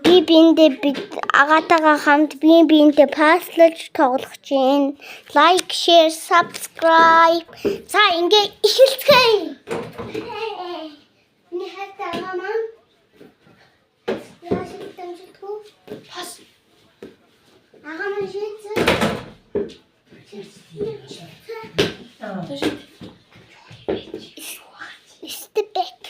Би биэндээ агатаага хамт биэндээ паслаж тоглох чинь. Лайк, share, subscribe. За ингээ эхэлцгээе. Миний хатаа мам. Яаш тэмцэхгүй. Пас. Агаман шийдсэн. Истебек.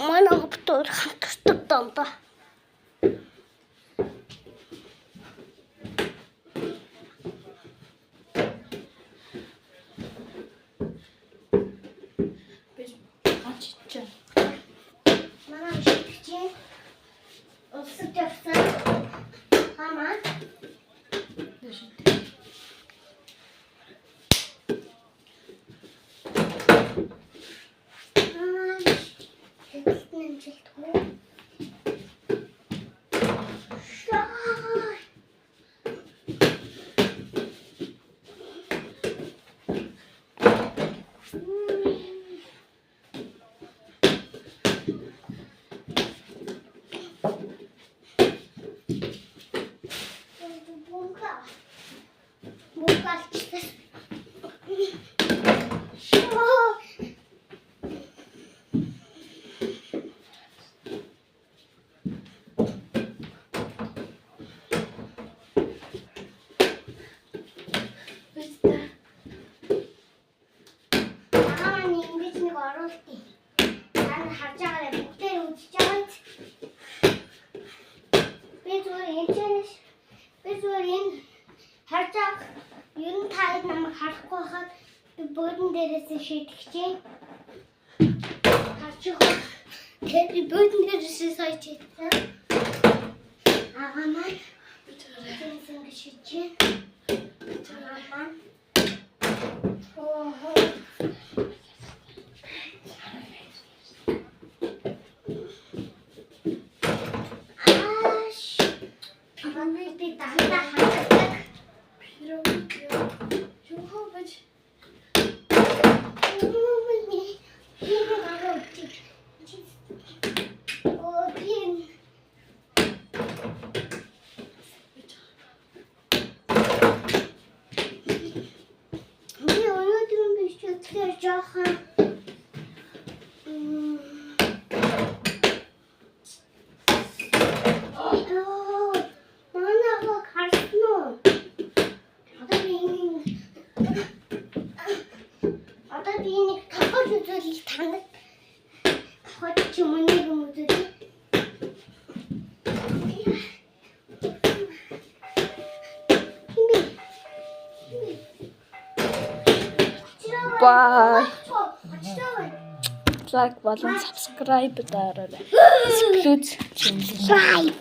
Манай хөвтөр хатдаг дандаа. Манай шигчээ усад явсан. Хамаа. Харжаах ер нь таад намайг харахгүй хахад би бөөдөн дээрээс шийтгэжээ. Харчих. Тэгээд би бөөдөн дээрээс сая чийдсэн. Агаамаа бидээс ингэ шийдчихээ. Агаамаа. Оо. Агаамаа би дандаа хатдаг. Bye. Like болон subscribe дараарай. Subscribe.